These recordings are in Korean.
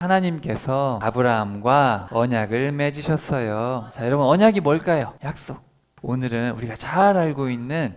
하나님께서 아브라함과 언약을 맺으셨어요. 자, 여러분, 언약이 뭘까요? 약속. 오늘은 우리가 잘 알고 있는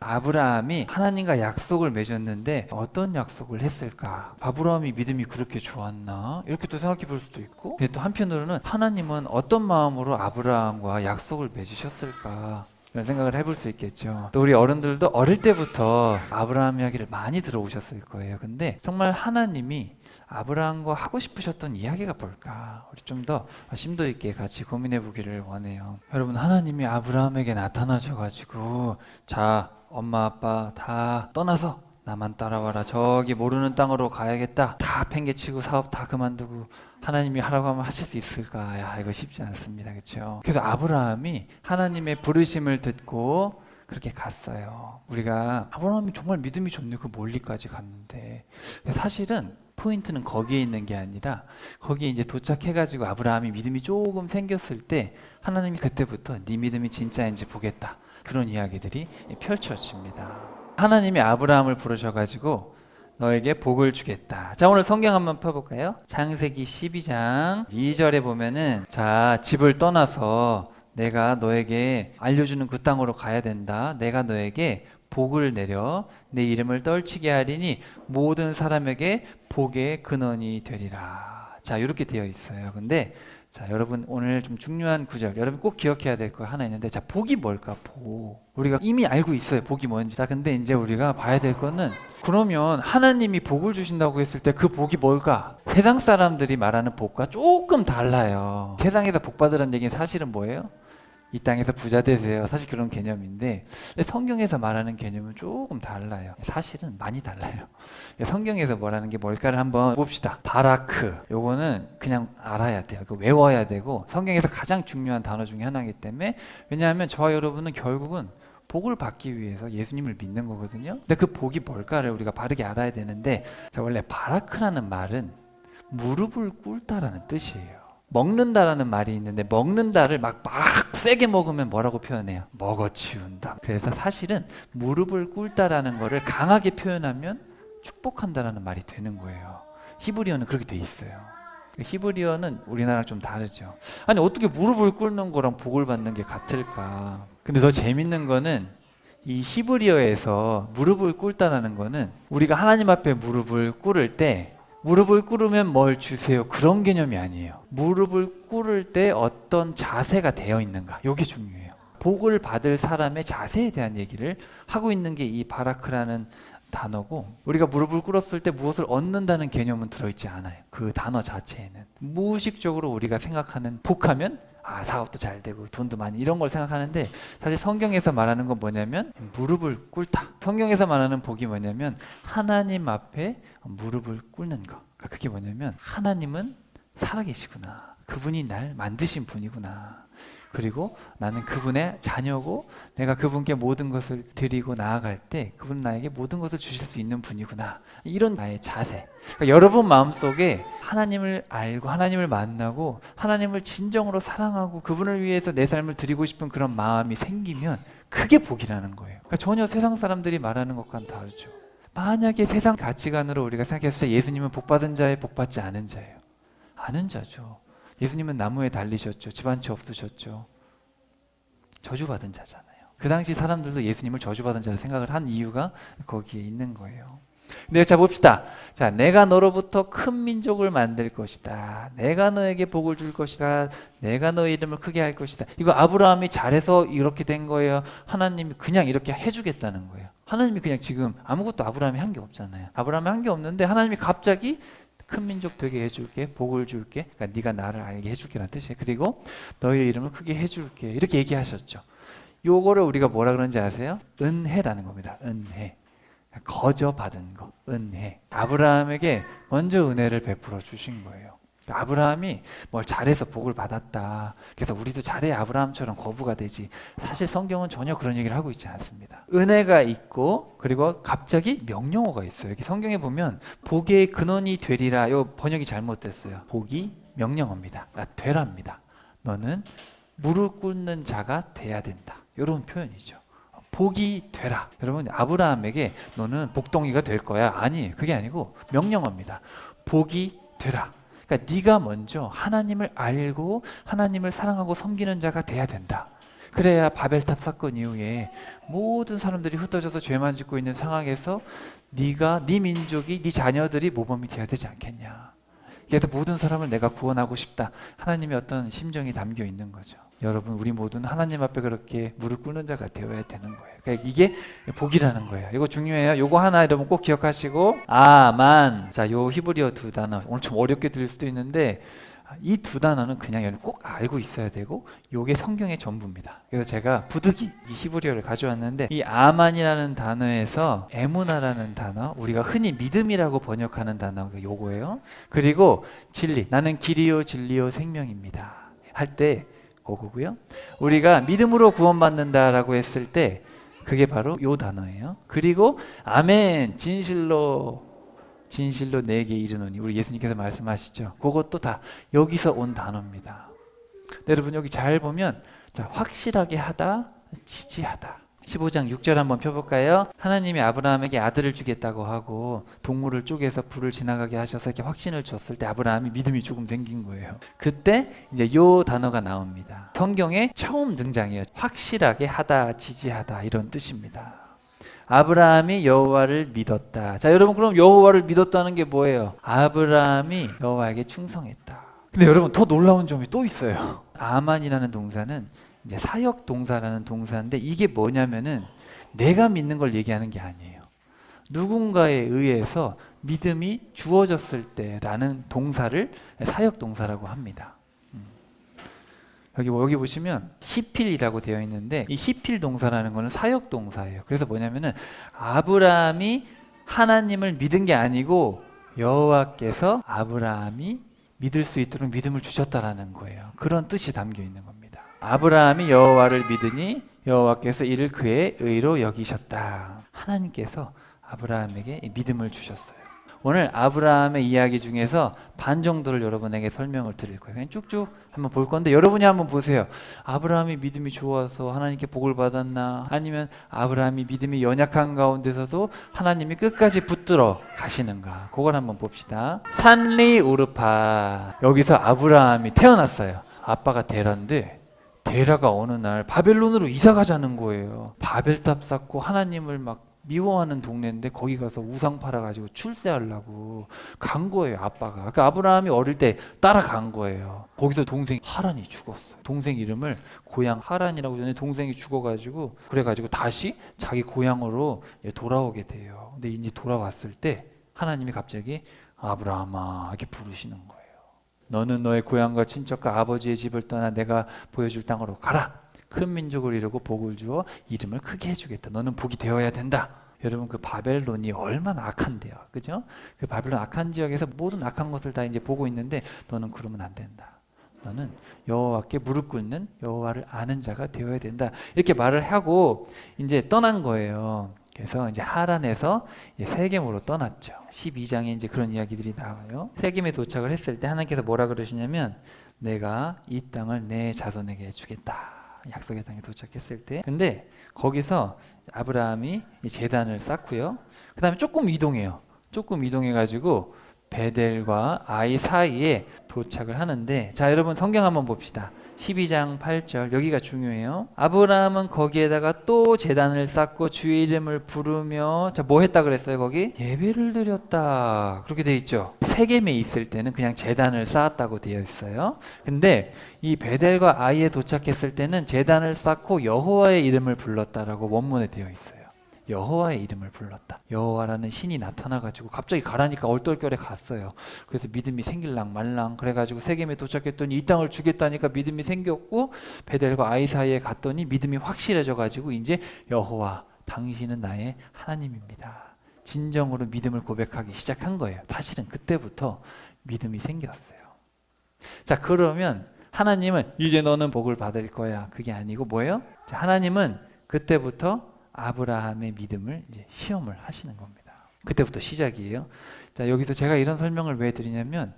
아브라함이 하나님과 약속을 맺었는데 어떤 약속을 했을까? 아브라함이 믿음이 그렇게 좋았나? 이렇게 또 생각해 볼 수도 있고, 근데 또 한편으로는 하나님은 어떤 마음으로 아브라함과 약속을 맺으셨을까? 이런 생각을 해볼 수 있겠죠. 또 우리 어른들도 어릴 때부터 아브라함 이야기를 많이 들어오셨을 거예요. 근데 정말 하나님이 아브라함과 하고 싶으셨던 이야기가 뭘까? 우리 좀 더 심도 있게 같이 고민해 보기를 원해요. 여러분, 하나님이 아브라함에게 나타나셔가지고, 자, 엄마 아빠 다 떠나서 나만 따라와라. 저기 모르는 땅으로 가야겠다. 다 팽개치고 사업 다 그만두고 하나님이 하라고 하면 하실 수 있을까? 야, 이거 쉽지 않습니다. 그렇죠? 그래서 아브라함이 하나님의 부르심을 듣고 그렇게 갔어요. 우리가 아브라함이 정말 믿음이 좋네. 그 멀리까지 갔는데, 사실은 포인트는 거기에 있는 게 아니라, 거기에 이제 도착해가지고 아브라함이 믿음이 조금 생겼을 때 하나님이 그때부터 네 믿음이 진짜인지 보겠다, 그런 이야기들이 펼쳐집니다. 하나님이 아브라함을 부르셔가지고 너에게 복을 주겠다. 자, 오늘 성경 한번 펴볼까요? 창세기 12장 2절에 보면은, 자, 집을 떠나서 내가 너에게 알려주는 그 땅으로 가야 된다. 내가 너에게 복을 내려 내 이름을 떨치게 하리니 모든 사람에게 복의 근원이 되리라. 자, 이렇게 되어 있어요. 근데 자, 여러분, 오늘 좀 중요한 구절, 여러분 꼭 기억해야 될 거 하나 있는데, 자, 복이 뭘까? 복. 우리가 이미 알고 있어요. 복이 뭔지. 자, 근데 이제 우리가 봐야 될 거는, 그러면 하나님이 복을 주신다고 했을 때 그 복이 뭘까? 세상 사람들이 말하는 복과 조금 달라요. 세상에서 복 받으라는 얘기는 사실은 뭐예요? 이 땅에서 부자 되세요. 사실 그런 개념인데, 성경에서 말하는 개념은 조금 달라요. 사실은 많이 달라요. 성경에서 말하는 게 뭘까를 한번 봅시다. 바라크. 요거는 그냥 알아야 돼요. 외워야 되고, 성경에서 가장 중요한 단어 중에 하나이기 때문에, 왜냐하면 저와 여러분은 결국은 복을 받기 위해서 예수님을 믿는 거거든요. 근데 그 복이 뭘까를 우리가 바르게 알아야 되는데, 자, 원래 바라크라는 말은 무릎을 꿇다라는 뜻이에요. 먹는다라는 말이 있는데, 먹는다를 막 세게 먹으면 뭐라고 표현해요? 먹어치운다. 그래서 사실은 무릎을 꿇다라는 거를 강하게 표현하면 축복한다라는 말이 되는 거예요. 히브리어는 그렇게 돼 있어요. 히브리어는 우리나라랑 좀 다르죠. 아니, 어떻게 무릎을 꿇는 거랑 복을 받는 게 같을까? 근데 더 재밌는 거는, 이 히브리어에서 무릎을 꿇다라는 거는, 우리가 하나님 앞에 무릎을 꿇을 때 무릎을 꿇으면 뭘 주세요, 그런 개념이 아니에요. 무릎을 꿇을 때 어떤 자세가 되어 있는가, 이게 중요해요. 복을 받을 사람의 자세에 대한 얘기를 하고 있는 게 이 바라크라는 단어고, 우리가 무릎을 꿇었을 때 무엇을 얻는다는 개념은 들어있지 않아요. 그 단어 자체에는 무의식적으로 우리가 생각하는 복하면 사업도 잘 되고 돈도 많이, 이런 걸 생각하는데, 사실 성경에서 말하는 건 뭐냐면 무릎을 꿇다. 성경에서 말하는 복이 뭐냐면 하나님 앞에 무릎을 꿇는 거. 그러니까 그게 뭐냐면, 하나님은 살아계시구나, 그분이 날 만드신 분이구나, 그리고 나는 그분의 자녀고, 내가 그분께 모든 것을 드리고 나아갈 때 그분은 나에게 모든 것을 주실 수 있는 분이구나, 이런 나의 자세. 그러니까 여러분 마음속에 하나님을 알고 하나님을 만나고 하나님을 진정으로 사랑하고 그분을 위해서 내 삶을 드리고 싶은 그런 마음이 생기면 그게 복이라는 거예요. 그러니까 전혀 세상 사람들이 말하는 것과는 다르죠. 만약에 세상 가치관으로 우리가 생각했을 때 예수님은 복받은 자예요, 복받지 않은 자예요? 아는 자죠. 예수님은 나무에 달리셨죠. 집 한 채 없으셨죠. 저주받은 자잖아요. 그 당시 사람들도 예수님을 저주받은 자로 생각을 한 이유가 거기에 있는 거예요. 근데 자, 봅시다. 자, 내가 너로부터 큰 민족을 만들 것이다. 내가 너에게 복을 줄 것이다. 내가 너의 이름을 크게 할 것이다. 이거 아브라함이 잘해서 이렇게 된 거예요? 하나님이 그냥 이렇게 해주겠다는 거예요? 하나님이 그냥 지금 아무것도 아브라함이 한 게 없잖아요. 아브라함이 한 게 없는데 하나님이 갑자기 큰 민족 되게 해줄게, 복을 줄게, 그러니까 네가 나를 알게 해줄게라는 뜻이에요. 그리고 너의 이름을 크게 해줄게, 이렇게 얘기하셨죠. 요거를 우리가 뭐라 그러는지 아세요? 은혜라는 겁니다. 은혜. 거저 받은 거, 은혜. 아브라함에게 먼저 은혜를 베풀어 주신 거예요. 아브라함이 뭘 잘해서 복을 받았다, 그래서 우리도 잘해야 아브라함처럼 거부가 되지, 사실 성경은 전혀 그런 얘기를 하고 있지 않습니다. 은혜가 있고, 그리고 갑자기 명령어가 있어요. 여기 성경에 보면 복의 근원이 되리라, 요 번역이 잘못됐어요. 복이 명령어입니다. 되랍니다. 너는 무릎 꿇는 자가 돼야 된다, 이런 표현이죠. 복이 되라. 여러분, 아브라함에게 너는 복덩이가 될 거야, 아니, 그게 아니고 명령어입니다. 복이 되라. 그러니까 네가 먼저 하나님을 알고 하나님을 사랑하고 섬기는 자가 돼야 된다. 그래야 바벨탑 사건 이후에 모든 사람들이 흩어져서 죄만 짓고 있는 상황에서 네가, 네 민족이, 네 자녀들이 모범이 되어야 되지 않겠냐. 그래서 모든 사람을 내가 구원하고 싶다. 하나님의 어떤 심정이 담겨 있는 거죠. 여러분, 우리 모두는 하나님 앞에 그렇게 무릎 꿇는 자가 되어야 되는 거예요. 그러니까 이게 복이라는 거예요. 이거 중요해요. 요거 하나 여러분 꼭 기억하시고, 아만. 자, 요 히브리어 두 단어 오늘 좀 어렵게 들릴 수도 있는데 이 두 단어는 그냥 여러분 꼭 알고 있어야 되고, 요게 성경의 전부입니다. 그래서 제가 부득이 이 히브리어를 가져왔는데, 이 아만이라는 단어에서 에무나라는 단어, 우리가 흔히 믿음이라고 번역하는 단어가 요거예요. 그리고 진리, 나는 길이요 진리요 생명입니다 할 때 그거고요. 우리가 믿음으로 구원받는다라고 했을 때 그게 바로 요 단어예요. 그리고 아멘, 진실로 내게 이르노니, 우리 예수님께서 말씀하시죠. 그것도 다 여기서 온 단어입니다. 여러분 여기 잘 보면, 자, 확실하게 하다, 지지하다. 15장 6절 한번 펴볼까요? 하나님이 아브라함에게 아들을 주겠다고 하고 동물을 쪼개서 불을 지나가게 하셔서 이렇게 확신을 줬을 때 아브라함이 믿음이 조금 생긴 거예요. 그때 이제 요 단어가 나옵니다. 성경에 처음 등장해요. 확실하게 하다, 지지하다, 이런 뜻입니다. 아브라함이 여호와를 믿었다. 자, 여러분, 그럼 여호와를 믿었다는 게 뭐예요? 아브라함이 여호와에게 충성했다. 근데 여러분, 더 놀라운 점이 또 있어요. 아만이라는 동사는 이제 사역 동사라는 동사인데, 이게 뭐냐면은 내가 믿는 걸 얘기하는 게 아니에요. 누군가에 의해서 믿음이 주어졌을 때라는 동사를 사역 동사라고 합니다. 여기 보시면 히필이라고 되어 있는데, 이 히필 동사라는 거는 사역 동사예요. 그래서 뭐냐면은 아브라함이 하나님을 믿은 게 아니고 여호와께서 아브라함이 믿을 수 있도록 믿음을 주셨다라는 거예요. 그런 뜻이 담겨 있는 겁니다. 아브라함이 여호와를 믿으니 여호와께서 이를 그의 의로 여기셨다. 하나님께서 아브라함에게 믿음을 주셨어요. 오늘 아브라함의 이야기 중에서 반 정도를 여러분에게 설명을 드릴 거예요. 그냥 쭉쭉 한번 볼 건데, 여러분이 한번 보세요. 아브라함이 믿음이 좋아서 하나님께 복을 받았나? 아니면 아브라함이 믿음이 연약한 가운데서도 하나님이 끝까지 붙들어 가시는가? 그걸 한번 봅시다. 산리 우르파. 여기서 아브라함이 태어났어요. 아빠가 데라인데, 데라가 어느 날 바벨론으로 이사 가자는 거예요. 바벨탑 쌓고 하나님을 막 미워하는 동네인데 거기 가서 우상 팔아가지고 출세하려고 간 거예요, 아빠가. 그러니까 아브라함이 어릴 때 따라간 거예요. 거기서 동생 하란이 죽었어요. 동생 이름을 고향 하란이라고 전에 동생이 죽어가지고, 그래가지고 다시 자기 고향으로 돌아오게 돼요. 근데 이제 돌아왔을 때 하나님이 갑자기 아브라함아 이렇게 부르시는 거예요. 너는 너의 고향과 친척과 아버지의 집을 떠나 내가 보여줄 땅으로 가라. 큰 민족을 이루고 복을 주어 이름을 크게 해주겠다. 너는 복이 되어야 된다. 여러분, 그 바벨론이 얼마나 악한데요, 그죠? 그 바벨론 악한 지역에서 모든 악한 것을 다 이제 보고 있는데, 너는 그러면 안 된다. 너는 여호와께 무릎 꿇는, 여호와를 아는 자가 되어야 된다. 이렇게 말을 하고 이제 떠난 거예요. 그래서 이제 하란에서 세겜으로 떠났죠. 12장에 이제 그런 이야기들이 나와요. 세겜에 도착을 했을 때 하나님께서 뭐라 그러시냐면, 내가 이 땅을 내 자손에게 주겠다. 약속의 땅에 도착했을 때. 근데 거기서 아브라함이 제단을 쌓고요. 그 다음에 조금 이동해요. 조금 이동해가지고 베델과 아이 사이에 도착을 하는데, 자, 여러분 성경 한번 봅시다. 12장 8절, 여기가 중요해요. 아브라함은 거기에다가 또 제단을 쌓고 주의 이름을 부르며, 자, 뭐 했다 그랬어요? 거기 예배를 드렸다, 그렇게 돼 있죠. 세겜에 있을 때는 그냥 제단을 쌓았다고 되어 있어요. 근데 이 베델과 아이에 도착했을 때는 제단을 쌓고 여호와의 이름을 불렀다라고 원문에 되어 있어요. 여호와의 이름을 불렀다. 여호와라는 신이 나타나가지고 갑자기 가라니까 얼떨결에 갔어요. 그래서 믿음이 생길랑 말랑, 그래가지고 세겜에 도착했더니 이 땅을 주겠다니까 믿음이 생겼고, 베델과 아이 사이에 갔더니 믿음이 확실해져가지고 이제 여호와 당신은 나의 하나님입니다. 진정으로 믿음을 고백하기 시작한 거예요. 사실은 그때부터 믿음이 생겼어요. 자, 그러면 하나님은 이제 너는 복을 받을 거야, 그게 아니고 뭐예요? 자, 하나님은 그때부터 아브라함의 믿음을 이제 시험을 하시는 겁니다. 그때부터 시작이에요. 자, 여기서 제가 이런 설명을 왜 드리냐면,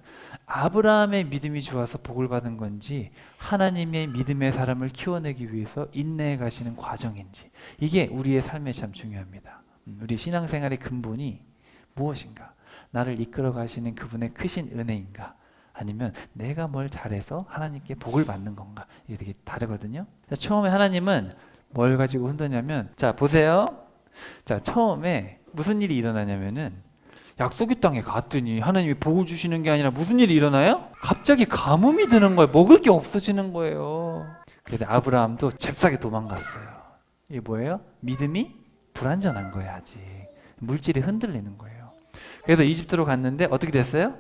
아브라함의 믿음이 좋아서 복을 받은 건지 하나님의 믿음의 사람을 키워내기 위해서 인내해 가시는 과정인지, 이게 우리의 삶에 참 중요합니다. 우리 신앙생활의 근본이 무엇인가? 나를 이끌어 가시는 그분의 크신 은혜인가? 아니면 내가 뭘 잘해서 하나님께 복을 받는 건가? 이게 되게 다르거든요. 처음에 하나님은 뭘 가지고 흔드냐면, 자 보세요. 자 처음에 무슨 일이 일어나냐면은 약속의 땅에 갔더니 하나님이 복을 주시는 게 아니라 무슨 일이 일어나요? 갑자기 가뭄이 드는 거예요. 먹을 게 없어지는 거예요. 그래서 아브라함도 잽싸게 도망갔어요. 이게 뭐예요? 믿음이 불완전한 거예요. 아직 물질이 흔들리는 거예요. 그래서 이집트로 갔는데 어떻게 됐어요?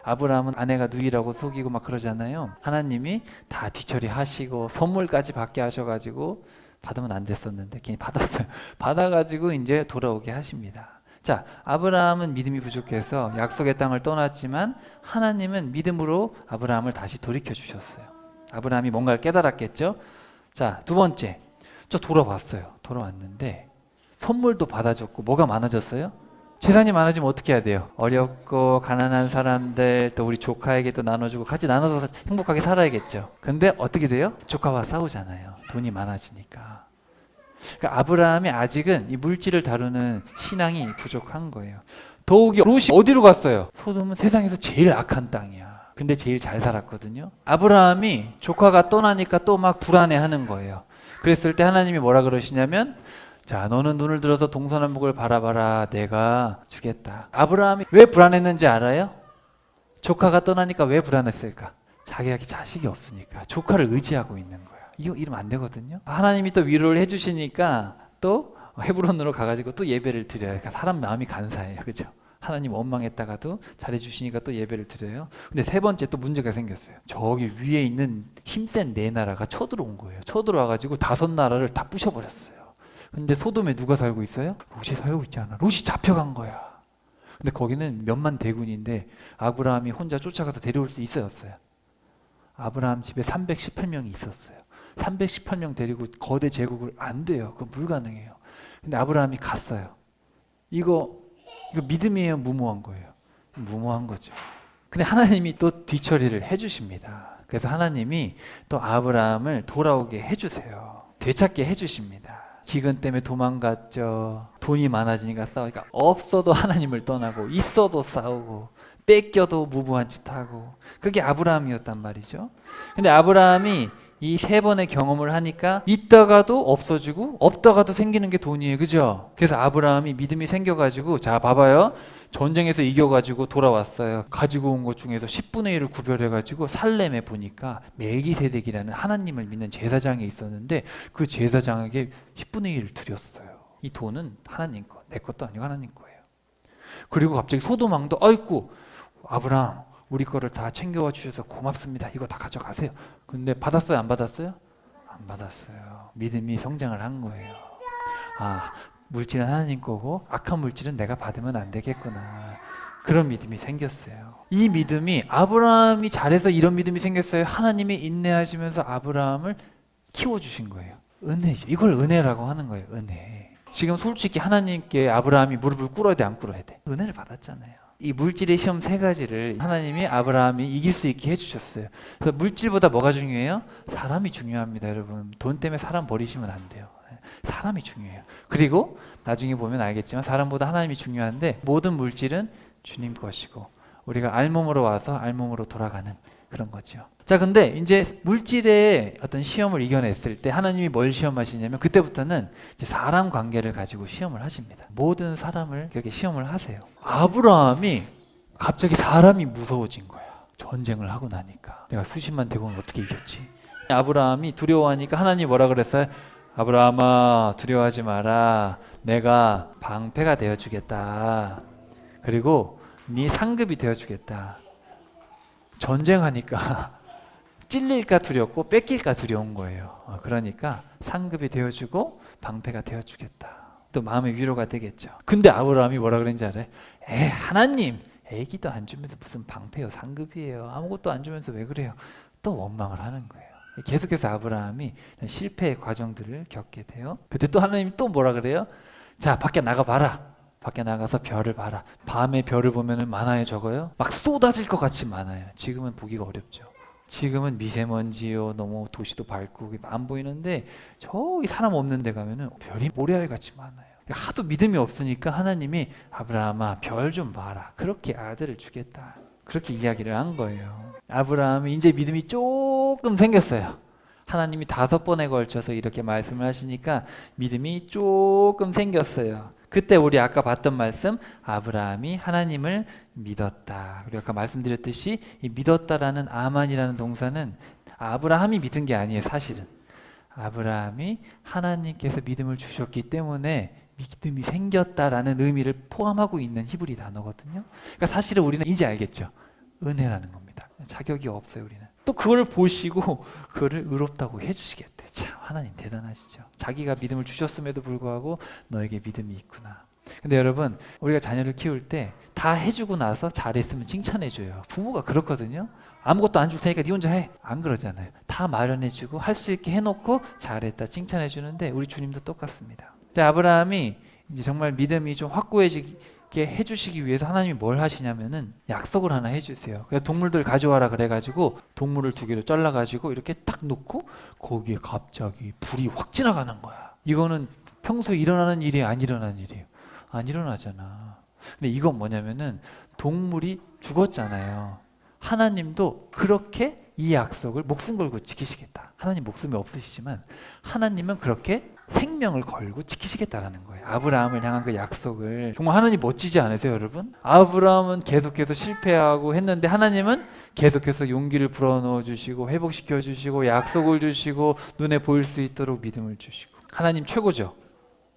아브라함은 아내가 누이라고 속이고 막 그러잖아요. 하나님이 다 뒤처리하시고 선물까지 받게 하셔가지고, 받으면 안 됐었는데 괜히 받았어요. 받아가지고 이제 돌아오게 하십니다. 자, 아브라함은 믿음이 부족해서 약속의 땅을 떠났지만 하나님은 믿음으로 아브라함을 다시 돌이켜 주셨어요. 아브라함이 뭔가를 깨달았겠죠. 자, 두 번째, 저 돌아왔어요. 돌아왔는데 선물도 받아줬고 뭐가 많아졌어요? 재산이 많아지면 어떻게 해야 돼요? 어렵고 가난한 사람들, 또 우리 조카에게 또 나눠주고 같이 나눠서 행복하게 살아야겠죠. 근데 어떻게 돼요? 조카와 싸우잖아요. 돈이 많아지니까. 그러니까 아브라함이 아직은 이 물질을 다루는 신앙이 부족한 거예요. 더욱이 롯이 어디로 갔어요? 소돔은 세상에서 제일 악한 땅이야. 근데 제일 잘 살았거든요. 아브라함이 조카가 떠나니까 또 막 불안해하는 거예요. 그랬을 때 하나님이 뭐라 그러시냐면, 자, 너는 눈을 들어서 동서남북을 바라봐라. 내가 주겠다. 아브라함이 왜 불안했는지 알아요? 조카가 떠나니까 왜 불안했을까? 자기가 자식이 없으니까 조카를 의지하고 있는 거야. 이거 이러면 안 되거든요. 하나님이 또 위로를 해주시니까 또 헤브론으로 가가지고 또 예배를 드려요. 그러니까 사람 마음이 간사해요, 그죠? 하나님 원망했다가도 잘해주시니까 또 예배를 드려요. 근데 세 번째 또 문제가 생겼어요. 저기 위에 있는 힘센 네 나라가 쳐들어온 거예요. 쳐들어와가지고 5나라를 다 부셔버렸어요. 근데 소돔에 누가 살고 있어요? 롯이 살고 있잖아. 롯이 잡혀간 거야. 근데 거기는 몇만 대군인데 아브라함이 혼자 쫓아가서 데려올 수 있어요, 없어요? 아브라함 집에 318명이 있었어요. 318명 데리고 거대 제국을 안 돼요. 그거 불가능해요. 근데 아브라함이 갔어요. 이거 믿음이에요, 무모한 거예요? 무모한 거죠. 근데 하나님이 또 뒤처리를 해주십니다. 그래서 하나님이 또 아브라함을 돌아오게 해주세요. 되찾게 해주십니다. 기근 때문에 도망갔죠. 돈이 많아지니까 싸우니까 없어도 하나님을 떠나고 있어도 싸우고 뺏겨도 무모한 짓 하고, 그게 아브라함이었단 말이죠. 근데 아브라함이 이 3번의 경험을 하니까 있다가도 없어지고 없다가도 생기는 게 돈이에요, 그죠? 그래서 아브라함이 믿음이 생겨가지고, 자 봐봐요, 전쟁에서 이겨가지고 돌아왔어요. 가지고 온 것 중에서 10분의 1을 구별해가지고 살렘에 보니까 멜기세덱이라는 하나님을 믿는 제사장이 있었는데 그 제사장에게 10분의 1을 드렸어요. 이 돈은 하나님 거, 내 것도 아니고 하나님 거예요. 그리고 갑자기 소돔 왕도, 아이고 아브라함 우리 거를 다 챙겨와 주셔서 고맙습니다. 이거 다 가져가세요. 근데 받았어요, 안 받았어요? 안 받았어요. 믿음이 성장을 한 거예요. 아, 물질은 하나님 거고 악한 물질은 내가 받으면 안 되겠구나. 그런 믿음이 생겼어요. 이 믿음이, 아브라함이 잘해서 이런 믿음이 생겼어요? 하나님이 인내하시면서 아브라함을 키워주신 거예요. 은혜죠. 이걸 은혜라고 하는 거예요. 은혜. 지금 솔직히 하나님께 아브라함이 무릎을 꿇어야 돼, 안 꿇어야 돼? 은혜를 받았잖아요. 이 물질의 시험 3가지를 하나님이 아브라함이 이길 수 있게 해주셨어요. 그래서 물질보다 뭐가 중요해요? 사람이 중요합니다, 여러분. 돈 때문에 사람 버리시면 안 돼요. 사람이 중요해요. 그리고 나중에 보면 알겠지만 사람보다 하나님이 중요한데, 모든 물질은 주님 것이고 우리가 알몸으로 와서 알몸으로 돌아가는 그런 거죠. 자, 근데 이제 물질의 어떤 시험을 이겨냈을 때 하나님이 뭘 시험하시냐면, 그때부터는 이제 사람 관계를 가지고 시험을 하십니다. 모든 사람을 그렇게 시험을 하세요. 아브라함이 갑자기 사람이 무서워진 거야. 전쟁을 하고 나니까. 내가 수십만 대군을 어떻게 이겼지? 아브라함이 두려워하니까 하나님이 뭐라 그랬어요? 아브라함아, 두려워하지 마라. 내가 방패가 되어주겠다. 그리고 네 상급이 되어주겠다. 전쟁하니까 찔릴까 두렵고 뺏길까 두려운 거예요. 그러니까 상급이 되어주고 방패가 되어주겠다. 또 마음의 위로가 되겠죠. 근데 아브라함이 뭐라 그랬는지 알아요? 하나님, 애기도 안 주면서 무슨 방패요, 상급이에요. 아무것도 안 주면서 왜 그래요? 또 원망을 하는 거예요. 계속해서 아브라함이 실패의 과정들을 겪게 돼요. 그때 또 하나님이 또 뭐라 그래요? 자, 밖에 나가봐라. 밖에 나가서 별을 봐라. 밤에 별을 보면 많아요, 적어요? 막 쏟아질 것 같이 많아요. 지금은 보기가 어렵죠. 지금은 미세먼지요, 너무 도시도 밝고 안 보이는데, 저기 사람 없는 데 가면은 별이 모래알같이 많아요. 하도 믿음이 없으니까 하나님이 아브라함아 별 좀 봐라. 그렇게 아들을 주겠다. 그렇게 이야기를 한 거예요. 아브라함이 이제 믿음이 조금 생겼어요. 하나님이 5번에 걸쳐서 이렇게 말씀을 하시니까 믿음이 조금 생겼어요. 그때 우리 아까 봤던 말씀, 아브라함이 하나님을 믿었다. 그리고 아까 말씀드렸듯이 이 믿었다라는 아만이라는 동사는 아브라함이 믿은 게 아니에요. 사실은 아브라함이 하나님께서 믿음을 주셨기 때문에 믿음이 생겼다라는 의미를 포함하고 있는 히브리 단어거든요. 그러니까 사실은 우리는 이제 알겠죠. 은혜라는 겁니다. 자격이 없어요. 우리는 또 그걸 보시고 그거를 의롭다고 해주시겠대. 참 하나님 대단하시죠. 자기가 믿음을 주셨음에도 불구하고 너에게 믿음이 있구나. 근데 여러분, 우리가 자녀를 키울 때 다 해주고 나서 잘했으면 칭찬해줘요. 부모가 그렇거든요. 아무것도 안 줄 테니까 네 혼자 해. 안 그러잖아요. 다 마련해주고 할 수 있게 해놓고 잘했다 칭찬해주는데 우리 주님도 똑같습니다. 근데 아브라함이 이제 정말 믿음이 좀 확고해지게 해주시기 위해서 하나님이 뭘 하시냐면은 약속을 하나 해주세요. 그래서 동물들 가져와라 그래가지고 동물을 2개로 잘라가지고 이렇게 딱 놓고 거기에 갑자기 불이 확 지나가는 거야. 이거는 평소에 일어나는 일이 안 일어나는 일이에요. 안 일어나잖아. 근데 이건 뭐냐면은 동물이 죽었잖아요. 하나님도 그렇게 이 약속을 목숨 걸고 지키시겠다. 하나님 목숨이 없으시지만 하나님은 그렇게 생명을 걸고 지키시겠다라는 거예요. 아브라함을 향한 그 약속을. 정말 하나님 멋지지 않으세요, 여러분? 아브라함은 계속해서 실패하고 했는데 하나님은 계속해서 용기를 불어넣어 주시고 회복시켜 주시고 약속을 주시고 눈에 보일 수 있도록 믿음을 주시고. 하나님 최고죠.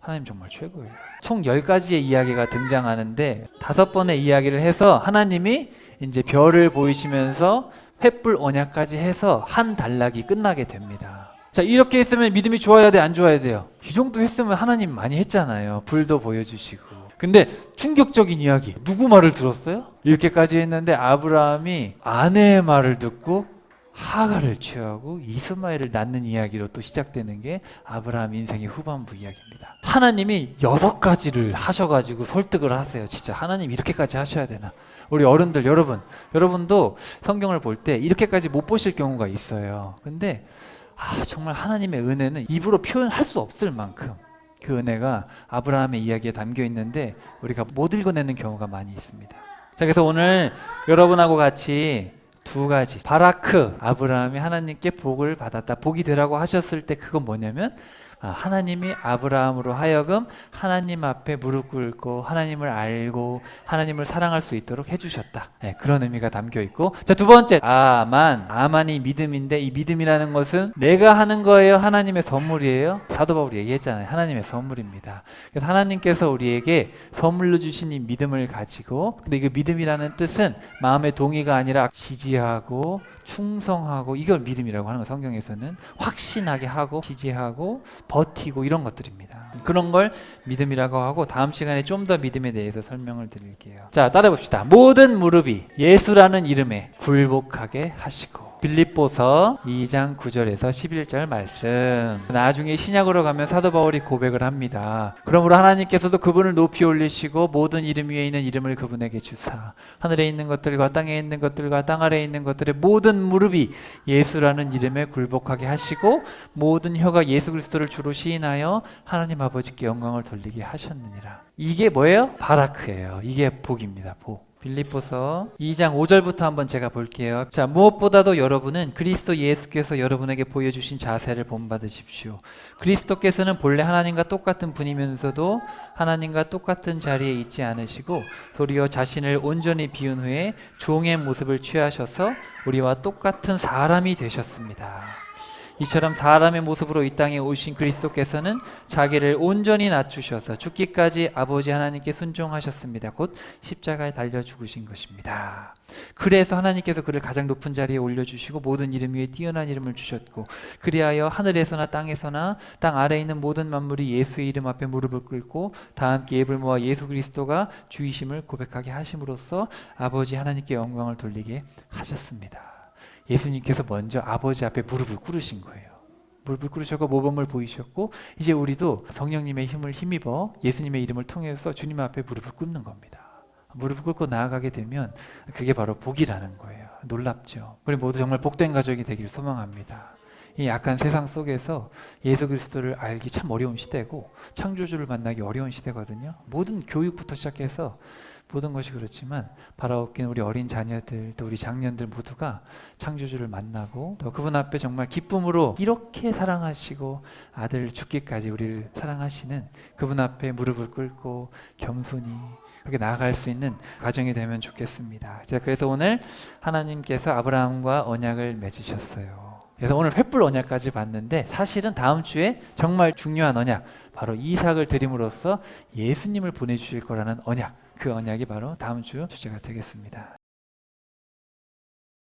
하나님 정말 최고예요. 총 10가지의 이야기가 등장하는데 5번의 이야기를 해서 하나님이 이제 별을 보이시면서 횃불 언약까지 해서 한 단락이 끝나게 됩니다. 자, 이렇게 했으면 믿음이 좋아야 돼, 안 좋아야 돼요? 이 정도 했으면 하나님 많이 했잖아요. 불도 보여주시고. 근데 충격적인 이야기, 누구 말을 들었어요? 이렇게까지 했는데 아브라함이 아내의 말을 듣고 하갈을 취하고 이스마엘을 낳는 이야기로 또 시작되는 게 아브라함 인생의 후반부 이야기입니다. 하나님이 6가지를 하셔가지고 설득을 하세요. 진짜 하나님 이렇게까지 하셔야 되나? 우리 어른들 여러분도 성경을 볼 때 이렇게까지 못 보실 경우가 있어요. 근데 정말 하나님의 은혜는 입으로 표현할 수 없을 만큼 그 은혜가 아브라함의 이야기에 담겨 있는데 우리가 못 읽어내는 경우가 많이 있습니다. 자, 그래서 오늘 여러분하고 같이 2가지 바라크, 아브라함이 하나님께 복을 받았다, 복이 되라고 하셨을 때 그건 뭐냐면 하나님이 아브라함으로 하여금 하나님 앞에 무릎 꿇고 하나님을 알고 하나님을 사랑할 수 있도록 해주셨다. 네, 그런 의미가 담겨 있고, 자, 2번째 아만이 믿음인데 이 믿음이라는 것은 내가 하는 거예요, 하나님의 선물이에요? 사도 바울이 얘기했잖아요. 하나님의 선물입니다. 그래서 하나님께서 우리에게 선물로 주신 이 믿음을 가지고, 근데 그 믿음이라는 뜻은 마음의 동의가 아니라 지지하고 충성하고, 이걸 믿음이라고 하는 거. 성경에서는 확신하게 하고 지지하고 버티고 이런 것들입니다. 그런 걸 믿음이라고 하고, 다음 시간에 좀 더 믿음에 대해서 설명을 드릴게요. 자, 따라해 봅시다. 모든 무릎이 예수라는 이름에 굴복하게 하시고. 빌립보서 2장 9절에서 11절 말씀. 나중에 신약으로 가면 사도 바울이 고백을 합니다. 그러므로 하나님께서도 그분을 높이 올리시고 모든 이름 위에 있는 이름을 그분에게 주사 하늘에 있는 것들과 땅에 있는 것들과 땅 아래에 있는 것들의 모든 무릎이 예수라는 이름에 굴복하게 하시고 모든 혀가 예수 그리스도를 주로 시인하여 하나님 아버지께 영광을 돌리게 하셨느니라. 이게 뭐예요? 바라크예요. 이게 복입니다. 복. 빌립보서 2장 5절부터 한번 제가 볼게요. 자, 무엇보다도 여러분은 그리스도 예수께서 여러분에게 보여주신 자세를 본받으십시오. 그리스도께서는 본래 하나님과 똑같은 분이면서도 하나님과 똑같은 자리에 있지 않으시고 도리어 자신을 온전히 비운 후에 종의 모습을 취하셔서 우리와 똑같은 사람이 되셨습니다. 이처럼 사람의 모습으로 이 땅에 오신 그리스도께서는 자기를 온전히 낮추셔서 죽기까지 아버지 하나님께 순종하셨습니다. 곧 십자가에 달려 죽으신 것입니다. 그래서 하나님께서 그를 가장 높은 자리에 올려주시고 모든 이름 위에 뛰어난 이름을 주셨고, 그리하여 하늘에서나 땅에서나 땅 아래에 있는 모든 만물이 예수의 이름 앞에 무릎을 꿇고 다 함께 입을 모아 예수 그리스도가 주이심을 고백하게 하심으로써 아버지 하나님께 영광을 돌리게 하셨습니다. 예수님께서 먼저 아버지 앞에 무릎을 꿇으신 거예요. 무릎을 꿇으셨고 모범을 보이셨고, 이제 우리도 성령님의 힘을 힘입어 예수님의 이름을 통해서 주님 앞에 무릎을 꿇는 겁니다. 무릎을 꿇고 나아가게 되면 그게 바로 복이라는 거예요. 놀랍죠. 우리 모두 정말 복된 가족이 되길 소망합니다. 이 약한 세상 속에서 예수 그리스도를 알기 참 어려운 시대고 창조주를 만나기 어려운 시대거든요. 모든 교육부터 시작해서 모든 것이 그렇지만 바라옵긴 우리 어린 자녀들 또 우리 장년들 모두가 창조주를 만나고 또 그분 앞에 정말 기쁨으로 이렇게 사랑하시고 아들 죽기까지 우리를 사랑하시는 그분 앞에 무릎을 꿇고 겸손히 그렇게 나아갈 수 있는 가정이 되면 좋겠습니다. 제가 그래서 오늘 하나님께서 아브라함과 언약을 맺으셨어요. 그래서 오늘 횃불 언약까지 봤는데 사실은 다음 주에 정말 중요한 언약, 바로 이삭을 드림으로써 예수님을 보내주실 거라는 언약, 그 언약이 바로 다음 주 주제가 되겠습니다.